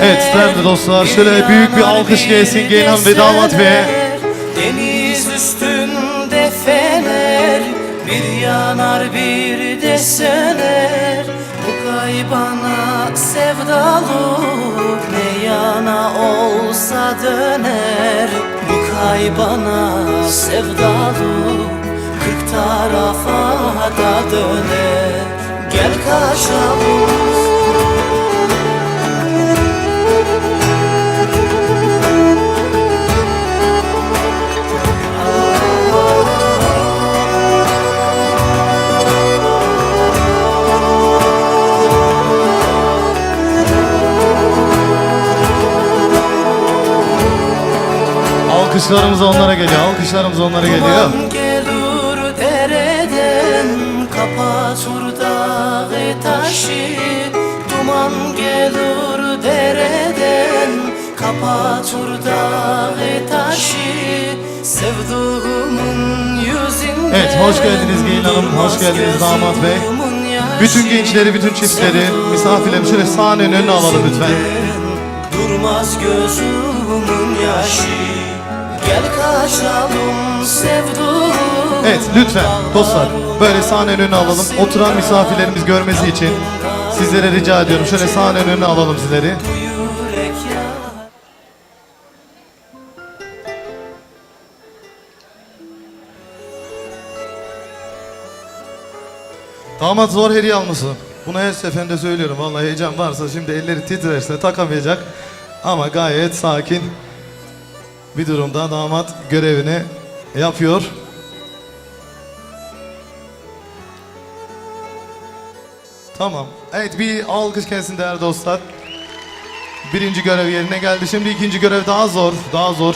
Evet değerli dostlar, şöyle büyük bir alkış gelsin gelin hanım ve damat bey. Deniz üstünde fener, bir yanar bir de söner. Bu kaybana sevdalık ne yana olsa döner. Bu kaybana sevdalık 40 tarafa da döner. Gel kaçalım. Alkışlarımız onlara geliyor, alkışlarımız onlara geliyor. Duman gelir dereden, kapatur dağı taşı. Duman gelir dereden, kapatur dağı taşı. Sevduğumun yüzünden. Evet, hoş geldiniz gelin hanım, hoş geldiniz damat bey. Bütün gençleri, bütün çiftleri, misafirleri şöyle sahnenin önüne alalım lütfen. Durmaz gözümün yaşı. Gel kaçalım sevduğum. Evet lütfen dostlar böyle sahnenin önüne alalım. Oturan misafirlerimiz görmesi için sizlere rica ediyorum. Şöyle sahnenin önüne alalım sizleri. Damat zor hediye almışsın. Bunu her seferinde söylüyorum. Vallahi heyecan varsa şimdi elleri titrerse takamayacak. Ama gayet sakin bir durumda damat görevini yapıyor. Tamam. Evet bir alkış gelsin değerli dostlar. Birinci görev yerine geldi. Şimdi ikinci görev daha zor. Daha zor.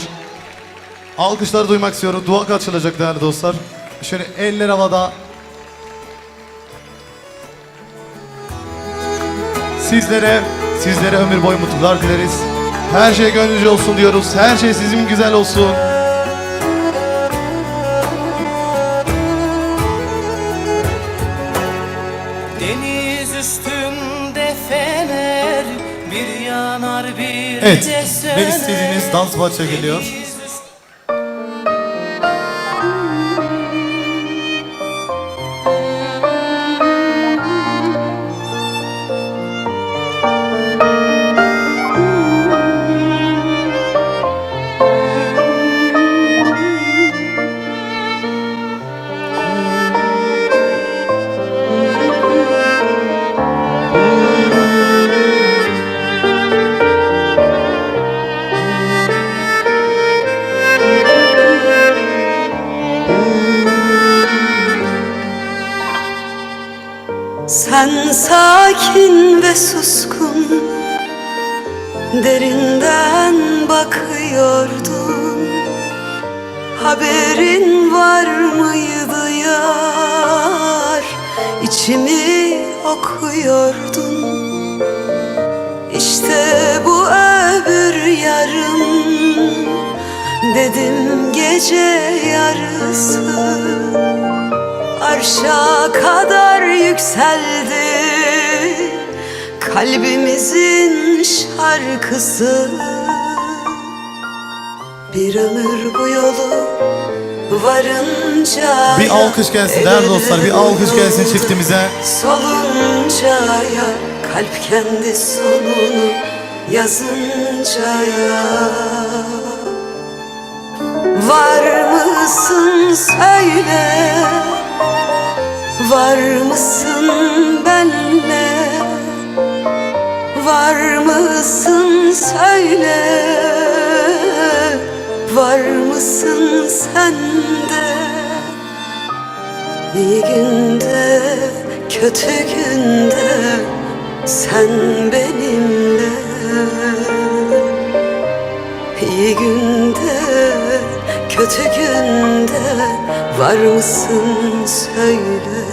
Alkışları duymak istiyorum. Dua açılacak değerli dostlar. Şöyle eller havada. Sizlere ömür boyu mutluluklar dileriz. Her şey gönlünüzce olsun diyoruz. Her şey sizin güzel olsun. Deniz üstünde fener, bir yanar bir Evet de söner. ve istediğiniz dans parça geliyor. Sen sakin ve suskun, derinden bakıyordun. Haberin var mıydı yar, içimi okuyordun. İşte bu öbür yarım, dedim gece yarısı. Arşa kadar yükseldi kalbimizin şarkısı. Bir ömür bu yolu varınca Bir alkış gelsin değerli dostlar. Bir alkış gelsin çiftimize. Soluncaya kalp kendi sonunu yazıncaya. Var mısın söyle, var mısın benle? Var mısın söyle, var mısın sen de? İyi günde, kötü günde sen benimle. İyi günde, kötü günde var mısın söyle.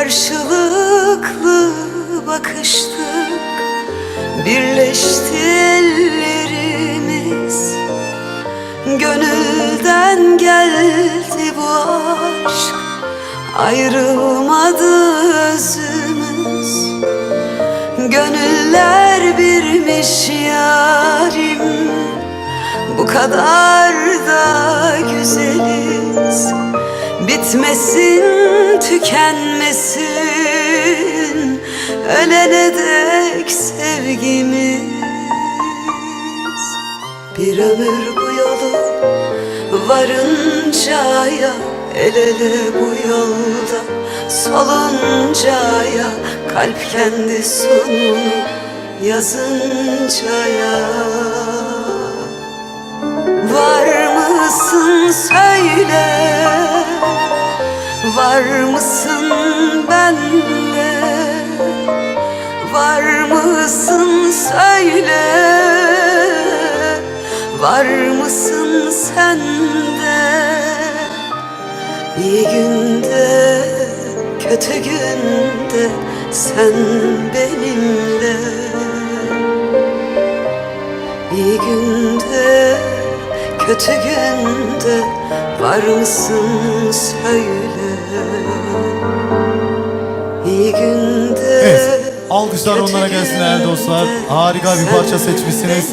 karşılıklı bakıştık, birleşti ellerimiz. Gönülden geldi bu aşk, ayrılmadı özümüz. Gönüller birmiş yarim, bu kadar da güzeliz. Bitmesin, tükenmesin, ölene dek sevgimiz. Bir ömür bu yolu varıncaya, el ele bu yolda soluncaya, kalp kendi sonunu yazıncaya. Var mısın söyle, var mısın bende? Var mısın söyle, var mısın sende? İyi günde, kötü günde sen benimle. İyi günde, kötü günde var mısın söyle. İyi günde. Evet, alkışlar onlara gelsin değerli dostlar. Harika bir parça seçmişsiniz.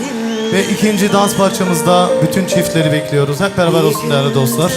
Ve ikinci dans parçamızda bütün çiftleri bekliyoruz. Hep beraber olsun değerli dostlar.